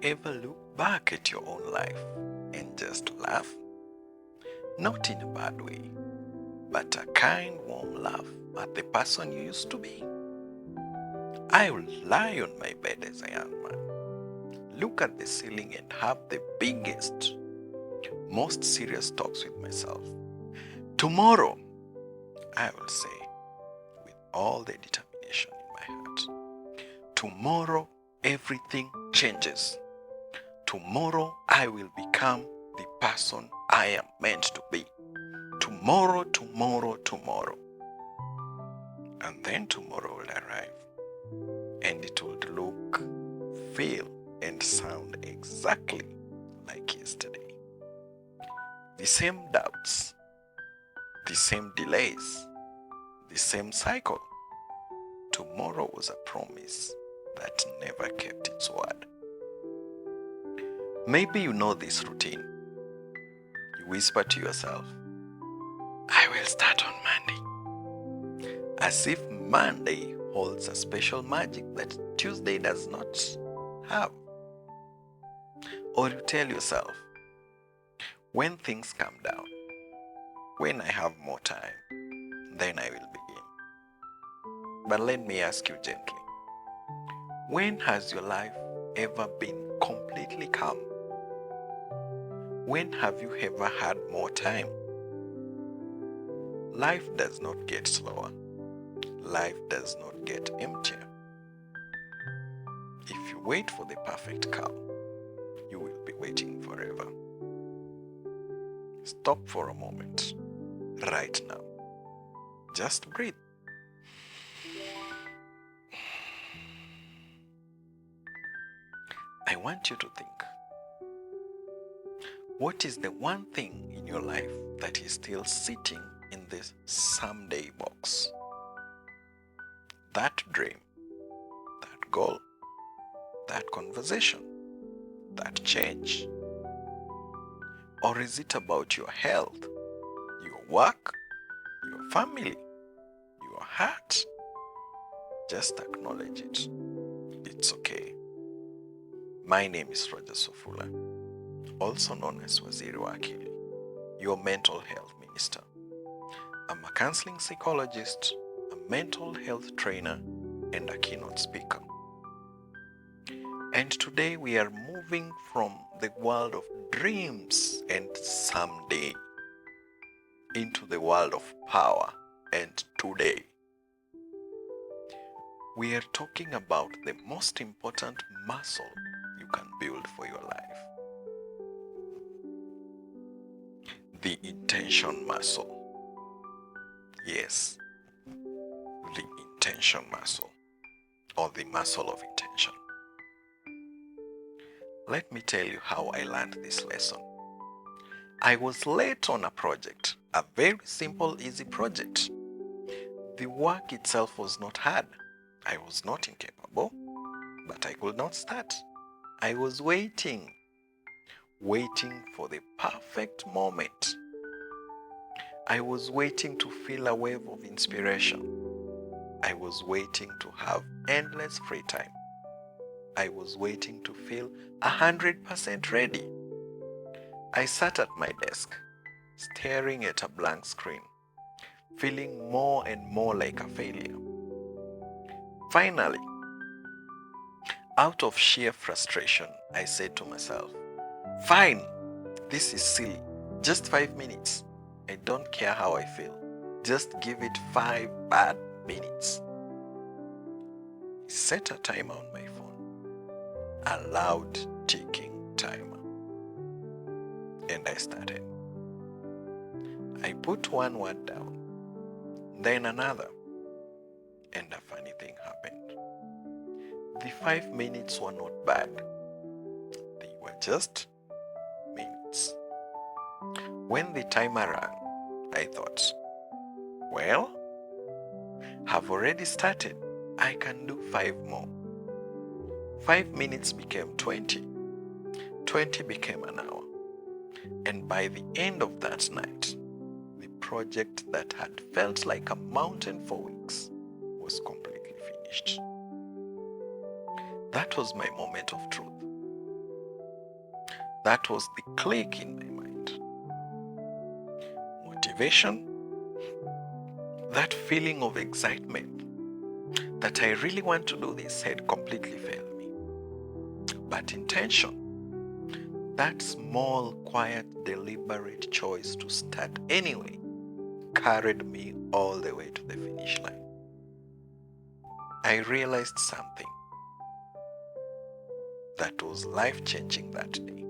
ever look back at your own life and just laugh? Not in a bad way, but a kind, warm laugh at the person you used to be. I will lie on my bed as a young man, look at the ceiling and have the biggest, most serious talks with myself. Tomorrow, I will say, with all the determination in my heart, tomorrow everything changes. Tomorrow I will become the person I am meant to be. Tomorrow, tomorrow, tomorrow. And then tomorrow will arrive. And it will look, feel, and sound exactly like yesterday. The same doubts, the same delays, the same cycle. Tomorrow was a promise that never kept its word. Maybe you know this routine. You whisper to yourself, I will start on Monday. As if Monday holds a special magic that Tuesday does not have. Or you tell yourself, when things calm down, when I have more time, then I will begin. But let me ask you gently, when has your life ever been completely calm? When have you ever had more time? Life does not get slower. Life does not get emptier. If you wait for the perfect calm, you will be waiting forever. Stop for a moment, right now. Just breathe. I want you to think. What is the one thing in your life that is still sitting in this someday box? That dream, that goal, that conversation, that change? Or is it about your health, your work, your family, your heart? Just acknowledge it. It's okay. My name is Rodgers Wafula, also known as Waziri Akili, your mental health minister. I'm a counseling psychologist, a mental health trainer, and a keynote speaker. And today we are moving from the world of dreams and someday into the world of power and today. We are talking about the most important muscle you can build for your life. The intention muscle. Yes, the intention muscle, or the muscle of intention. Let me tell you how I learned this lesson. I was late on a project, a very simple, easy project. The work itself was not hard. I was not incapable, but I could not start. I was waiting for the perfect moment. I was waiting to feel a wave of inspiration. I was waiting to have endless free time. I was waiting to feel 100% ready. I sat at my desk, staring at a blank screen, feeling more and more like a failure. Finally, out of sheer frustration, I said to myself, fine, this is silly. Just 5 minutes. I don't care how I feel. Just give it 5 bad minutes. I set a timer on my phone, a loud ticking timer. And I started. I put one word down, then another, and a funny thing happened. The 5 minutes were not bad. They were just minutes. When the timer ran, I thought, well, I've already started. I can do 5 more. 5 minutes became 20. 20 became an hour. And by the end of that night, the project that had felt like a mountain for weeks was completely finished. That was my moment of truth. That was the click in my mind. Motivation, that feeling of excitement that I really want to do this had completely failed me. But intention, that small, quiet, deliberate choice to start anyway, carried me all the way to the finish line. I realized something that was life-changing that day.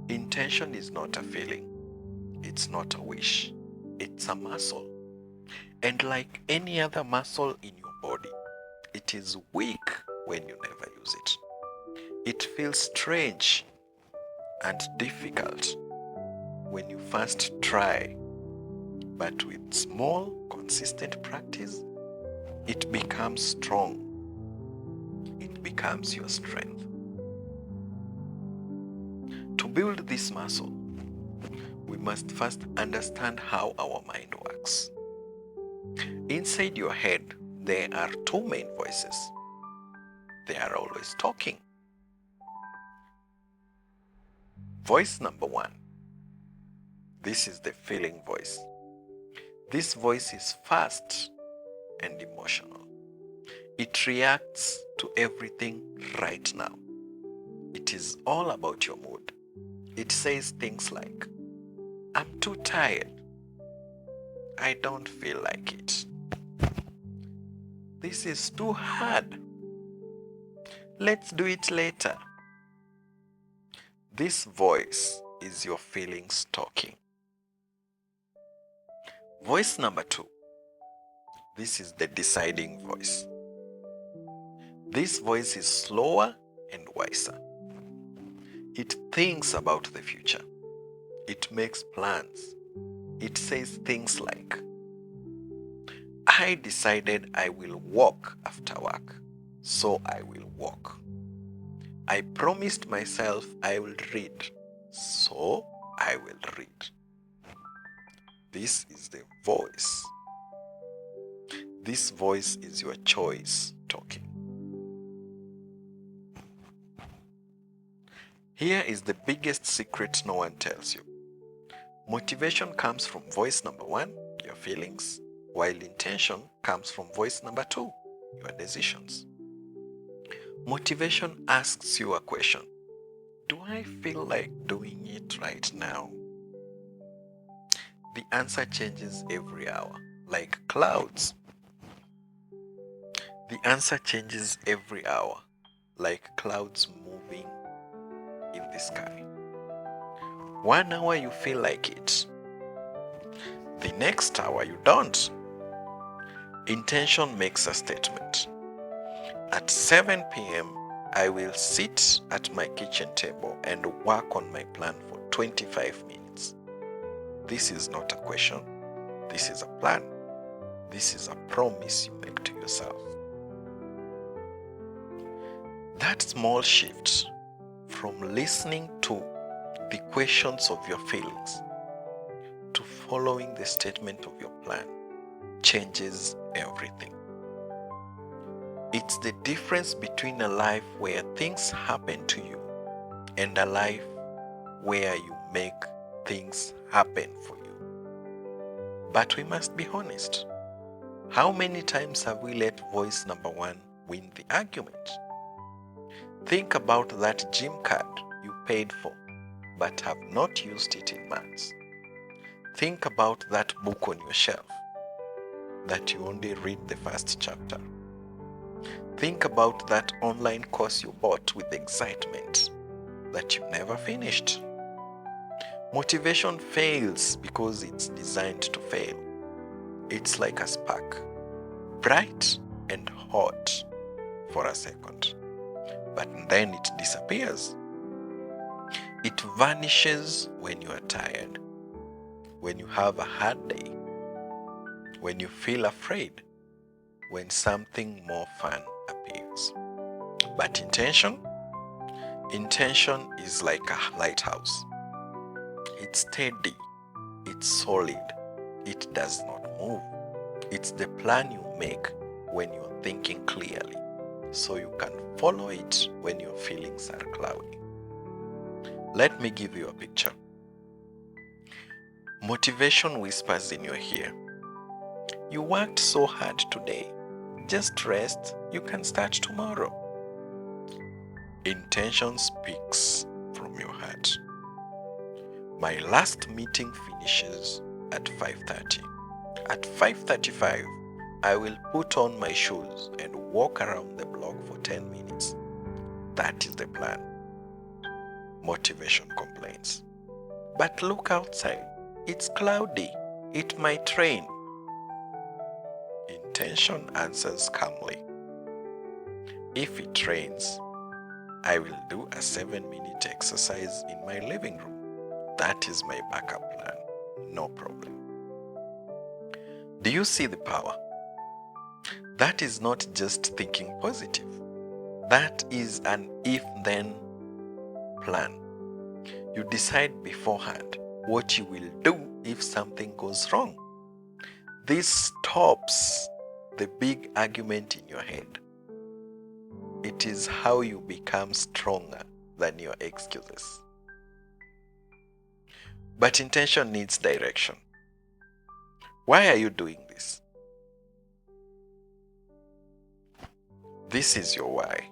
Intention is not a feeling. It's not a wish. It's a muscle. And like any other muscle in your body, it is weak when you never use it. It feels strange and difficult when you first try, but with small, consistent practice, it becomes strong. It becomes your strength. To build this muscle, we must first understand how our mind works. Inside your head, there are two main voices. They are always talking. Voice number one. This is the feeling voice. This voice is fast and emotional. It reacts to everything right now. It is all about your mood. It says things like, I'm too tired. I don't feel like it. This is too hard. Let's do it later. This voice is your feelings talking. Voice number two. This is the deciding voice. This voice is slower and wiser. It thinks about the future. It makes plans. It says things like, I decided I will walk after work, so I will walk. I promised myself I will read, so I will read. This is the voice. This voice is your choice talking. Here is the biggest secret no one tells you. Motivation comes from voice number one, your feelings, while intention comes from voice number two, your decisions. Motivation asks you a question. Do I feel like doing it right now? The answer changes every hour, like clouds. The answer changes every hour, like clouds moving in the sky. 1 hour you feel like it. The next hour you don't. Intention makes a statement. At 7 p.m., I will sit at my kitchen table and work on my plan for 25 minutes. This is not a question. This is a plan. This is a promise you make to yourself. That small shift from listening to the questions of your feelings to following the statement of your plan changes everything. It's the difference between a life where things happen to you and a life where you make things happen for you. But we must be honest. How many times have we let voice number one win the argument? Think about that gym card you paid for but have not used it in months. Think about that book on your shelf that you only read the first chapter. Think about that online course you bought with excitement that you never finished. Motivation fails because it's designed to fail. It's like a spark, bright and hot for a second, but then it disappears. It vanishes when you are tired, when you have a hard day, when you feel afraid, when something more fun appears. But intention is like a lighthouse. It's steady, it's solid, it does not move. It's the plan you make when you're thinking clearly, so you can follow it when your feelings are cloudy. Let me give you a picture. Motivation whispers in your ear. You worked so hard today. Just rest. You can start tomorrow. Intention speaks from your heart. My last meeting finishes at 5:30. At 5:35, I will put on my shoes and walk around the block for 10 minutes. That is the plan. Motivation complains. But look outside. It's cloudy. It might rain. Intention answers calmly. If it rains, I will do a 7-minute exercise in my living room. That is my backup plan. No problem. Do you see the power? That is not just thinking positive. That is an if-then plan. You decide beforehand what you will do if something goes wrong. This stops the big argument in your head. It is how you become stronger than your excuses. But intention needs direction. Why are you doing this? This is your why.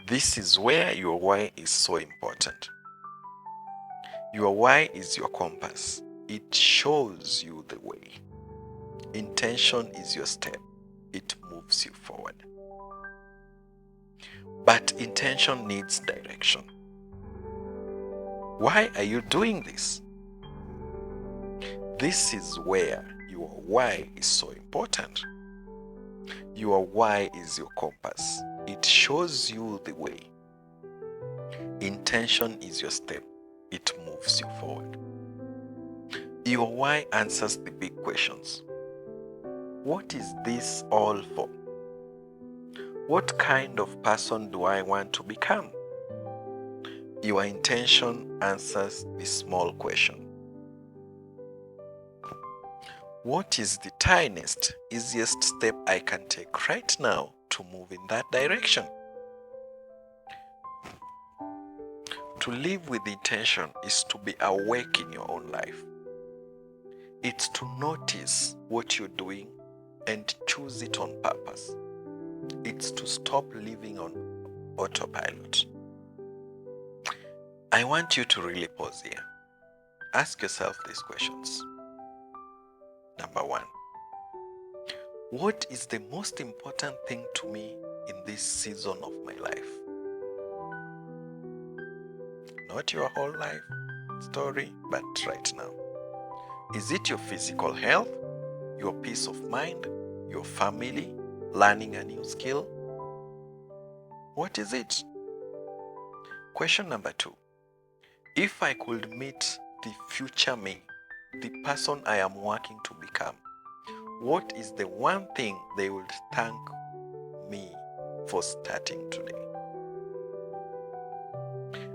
This is where your why is so important. Your why is your compass. It shows you the way. Intention is your step. It moves you forward. But intention needs direction. Why are you doing this? This is where your why is so important. Your why is your compass. It shows you the way. Intention is your step. It moves you forward. Your why answers the big questions. What is this all for? What kind of person do I want to become? Your intention answers the small question. What is the tiniest, easiest step I can take right now to move in that direction? To live with intention is to be awake in your own life. It's to notice what you're doing and choose it on purpose. It's to stop living on autopilot. I want you to really pause here. Ask yourself these questions. Number 1, what is the most important thing to me in this season of my life? Not your whole life story, but right now. Is it your physical health, your peace of mind, your family, learning a new skill? What is it? Question number 2. If I could meet the future me, the person I am working to become, what is the one thing they would thank me for starting today?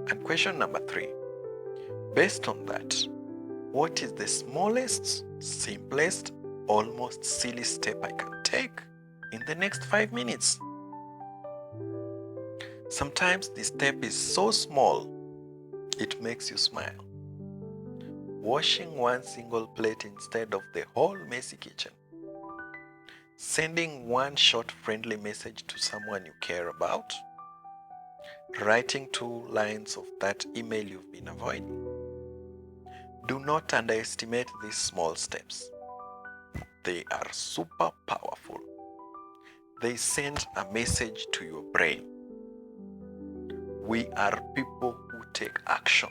And question number 3. Based on that, what is the smallest, simplest, almost silly step I can take in the next 5 minutes? Sometimes the step is so small, it makes you smile. Washing one single plate instead of the whole messy kitchen. Sending one short friendly message to someone you care about. Writing 2 lines of that email you've been avoiding. Do not underestimate these small steps. They are super powerful. They send a message to your brain. We are people who take action.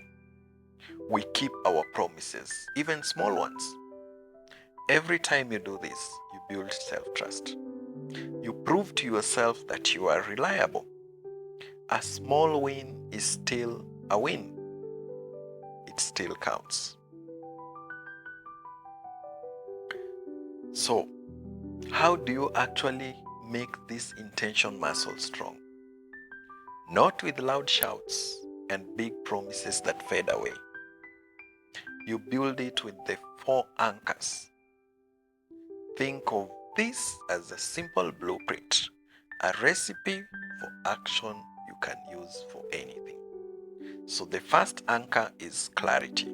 We keep our promises, even small ones. Every time you do this, you build self-trust. You prove to yourself that you are reliable. A small win is still a win. It still counts. So, how do you actually make this intention muscle strong? Not with loud shouts and big promises that fade away. You build it with the 4 anchors. Think of this as a simple blueprint, a recipe for action you can use for anything. So the first anchor is clarity.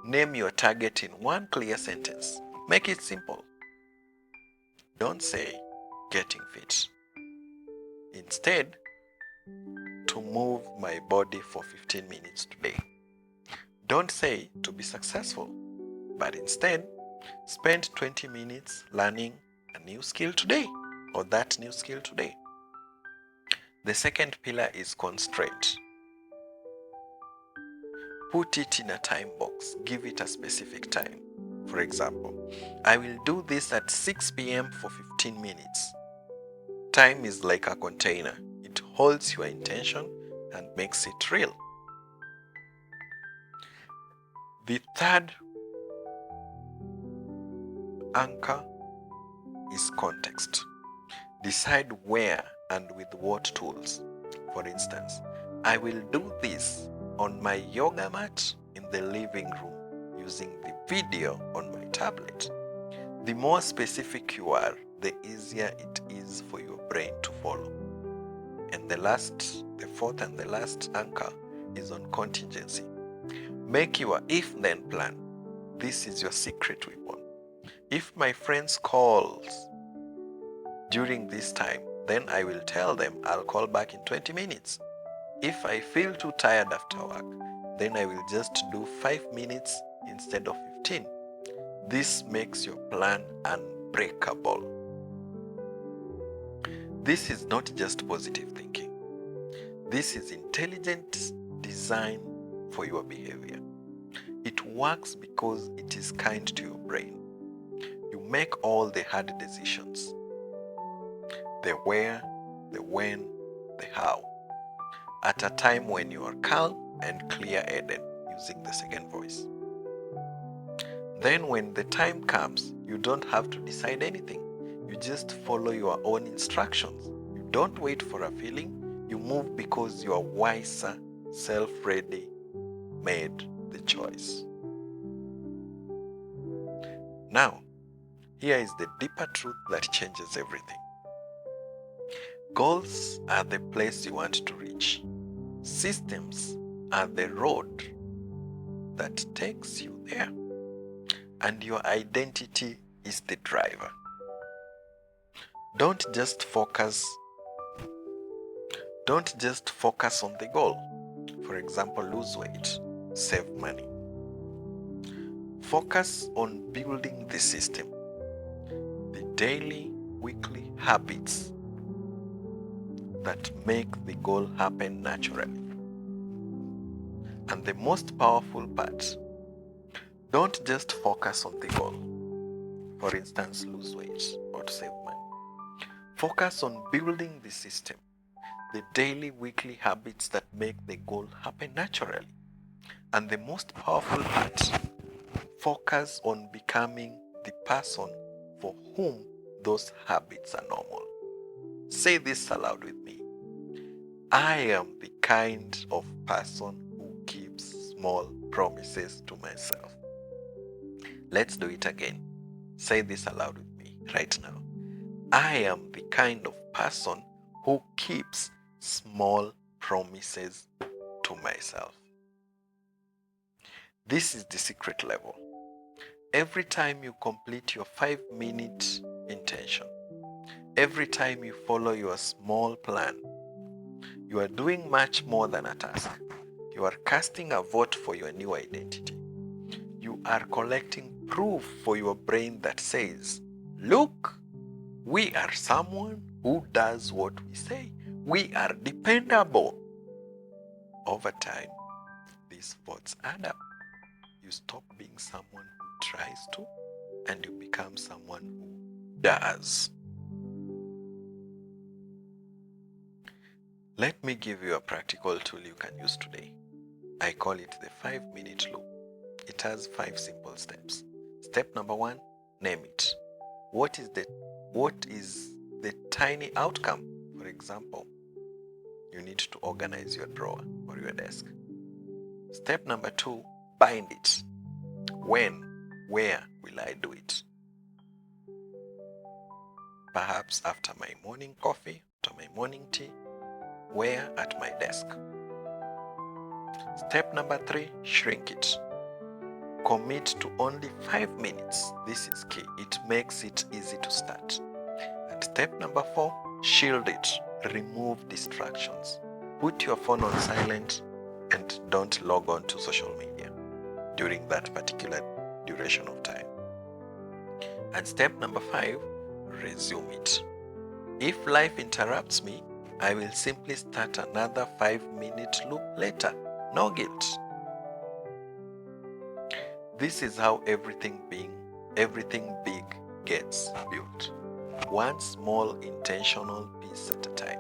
Name your target in one clear sentence. Make it simple. Don't say getting fit. Instead, to move my body for 15 minutes today. Don't say to be successful, but instead, spend 20 minutes learning a new skill today or that new skill today. The second pillar is constraint. Put it in a time box. Give it a specific time. For example, I will do this at 6 p.m. for 15 minutes. Time is like a container. It holds your intention and makes it real. The third anchor is context. Decide where and with what tools. For instance, I will do this on my yoga mat in the living room using the video on my tablet. The more specific you are, the easier it is for your brain to follow. And the fourth and the last anchor is on contingency. Make your if-then plan. This is your secret weapon. If my friends calls during this time, then I will tell them I'll call back in 20 minutes. If I feel too tired after work, then I will just do 5 minutes instead of 15. This makes your plan unbreakable. This is not just positive thinking. This is intelligent design for your behavior. It works because it is kind to your brain. You make all the hard decisions. The where, the when, the how. At a time when you are calm and clear-headed using the second voice. Then when the time comes, you don't have to decide anything. You just follow your own instructions. You don't wait for a feeling. You move because you are wiser, self-ready, made the choice. Now, here is the deeper truth that changes everything. Goals are the place you want to reach. Systems are the road that takes you there. And your identity is the driver. Don't just focus on the goal. For example, lose weight, save money. Focus on building the system, the daily, weekly habits that make the goal happen naturally. And the most powerful part, don't just focus on the goal. For instance, lose weight or to save money. Focus on building the system, the daily, weekly habits that make the goal happen naturally. And the most powerful part, focus on becoming the person for whom those habits are normal. Say this aloud with me. I am the kind of person who keeps small promises to myself. Let's do it again. Say this aloud with me right now. I am the kind of person who keeps small promises to myself. This is the secret level. Every time you complete your 5-minute intention, every time you follow your small plan, you are doing much more than a task. You are casting a vote for your new identity. You are collecting proof for your brain that says, look, we are someone who does what we say. We are dependable. Over time, these votes add up. You stop being someone who tries to, and you become someone who does. Let me give you a practical tool you can use today. I call it the 5-minute loop. It has 5 simple steps. Step number 1, name it. What is the tiny outcome? For example, you need to organize your drawer or your desk. Step number 2, bind it. When, where will I do it? Perhaps after my morning coffee, after my morning tea, Where? At my desk. Step number 3, shrink it. Commit to only 5 minutes. This is key. It makes it easy to start. And step number 4, shield it. Remove distractions. Put your phone on silent and don't log on to social media during that particular duration of time. And step number 5, resume it. If life interrupts me, I will simply start another 5-minute loop later. No guilt. This is how everything big gets built. One small intentional piece at a time.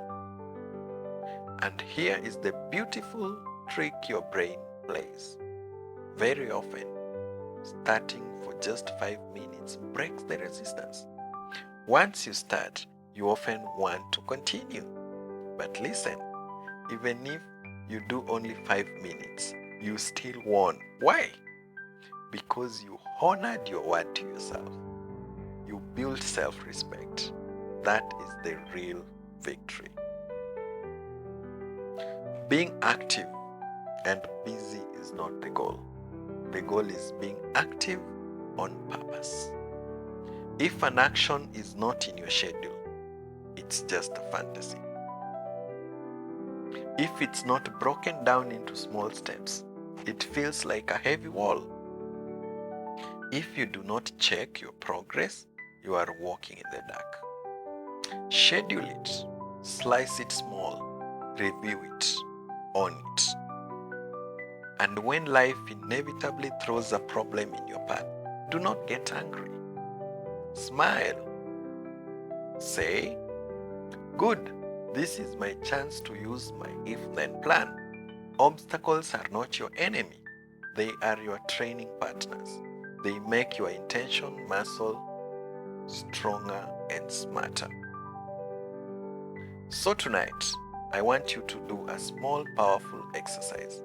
And here is the beautiful trick your brain plays. Very often, starting for just 5 minutes breaks the resistance. Once you start, you often want to continue. But listen, even if you do only 5 minutes, you still won. Why? Because you honored your word to yourself. You built self-respect. That is the real victory. Being active and busy is not the goal. The goal is being active on purpose. If an action is not in your schedule, it's just a fantasy. If it's not broken down into small steps, it feels like a heavy wall. If you do not check your progress, you are walking in the dark. Schedule it, slice it small, review it, own it. And when life inevitably throws a problem in your path, do not get angry. Smile. Say, good, this is my chance to use my if-then plan. Obstacles are not your enemy. They are your training partners. They make your intention muscle stronger and smarter. So tonight, I want you to do a small, powerful exercise.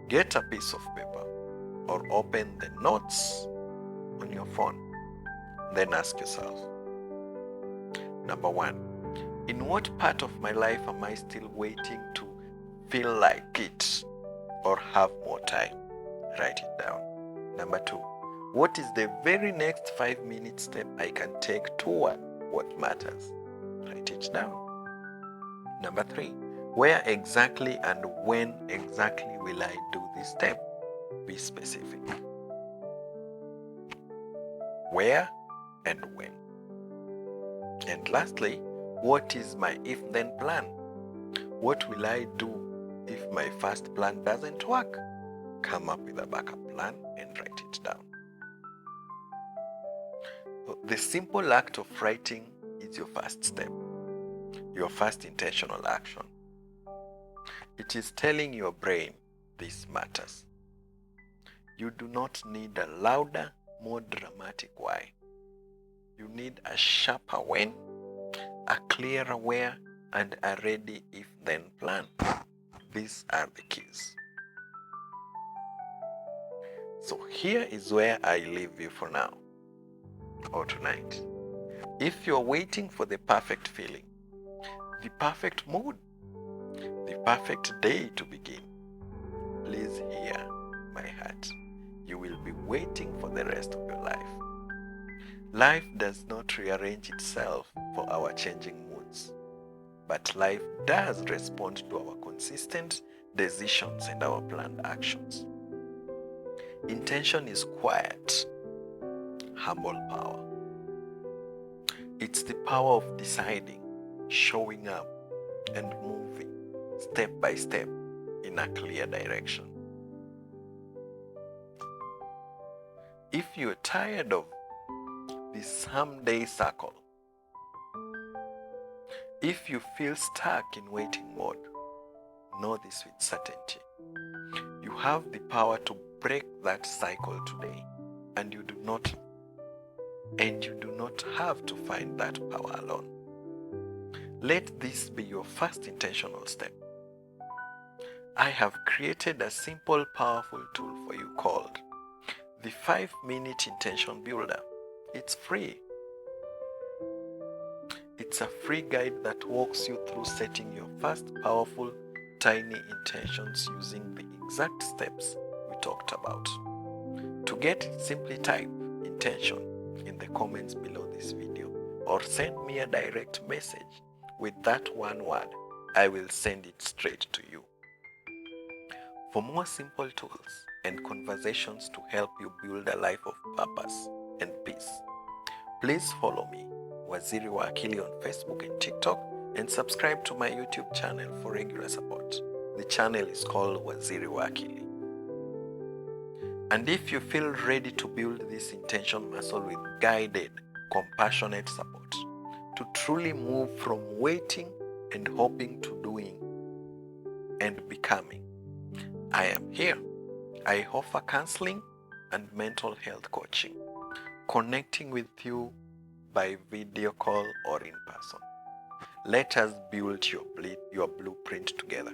Get a piece of paper or open the notes on your phone. Then ask yourself, number 1, in what part of my life am I still waiting to feel like it or have more time? Write it down. Number 2, what is the very next 5-minute step I can take toward what matters? Write it down. Number 3, where exactly and when exactly will I do this step? Be specific. Where and when? And lastly, what is my if-then plan? What will I do if my first plan doesn't work? Come up with a backup plan and write it down. The simple act of writing is your first step, your first intentional action. It is telling your brain this matters. You do not need a louder, more dramatic why. You need a sharper when, a clearer where, and a ready if-then plan. These are the keys. So here is where I leave you for now, or tonight. If you're waiting for the perfect feeling, the perfect mood, the perfect day to begin, please hear my heart. You will be waiting for the rest of your life. Life does not rearrange itself for our changing moods, but life does respond to our consistent decisions and our planned actions. Intention is quiet, humble power. It's the power of deciding, showing up, and moving step by step in a clear direction. If you're tired of the someday circle, if you feel stuck in waiting mode, know this with certainty. You have the power to break that cycle today, and you do not have to find that power alone. Let this be your first intentional step. I have created a simple, powerful tool for you called the 5-minute Intention Builder. It's free. It's a free guide that walks you through setting your first powerful, tiny intentions using the exact steps we talked about. To get it, simply type intention in the comments below this video or send me a direct message with that one word. I will send it straight to you. For more simple tools and conversations to help you build a life of purpose and peace, please follow me, Waziri Akili, on Facebook and TikTok, and subscribe to my YouTube channel for regular support. The channel is called Waziri Akili. And if you feel ready to build this intention muscle with guided, compassionate support, to truly move from waiting and hoping to doing and becoming, I am here. I offer counseling and mental health coaching, connecting with you by video call or in person. Let us build your blueprint together.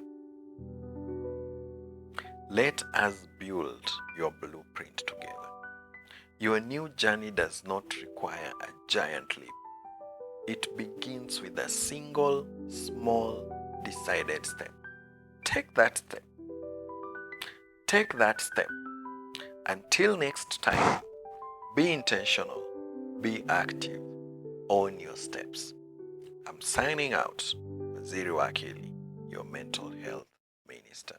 Let us build your blueprint together. Your new journey does not require a giant leap. It begins with a single, small, decided step. Take that step. Take that step. Until next time, be intentional, be active, own your steps. I'm signing out. Waziri Akili, your mental health minister.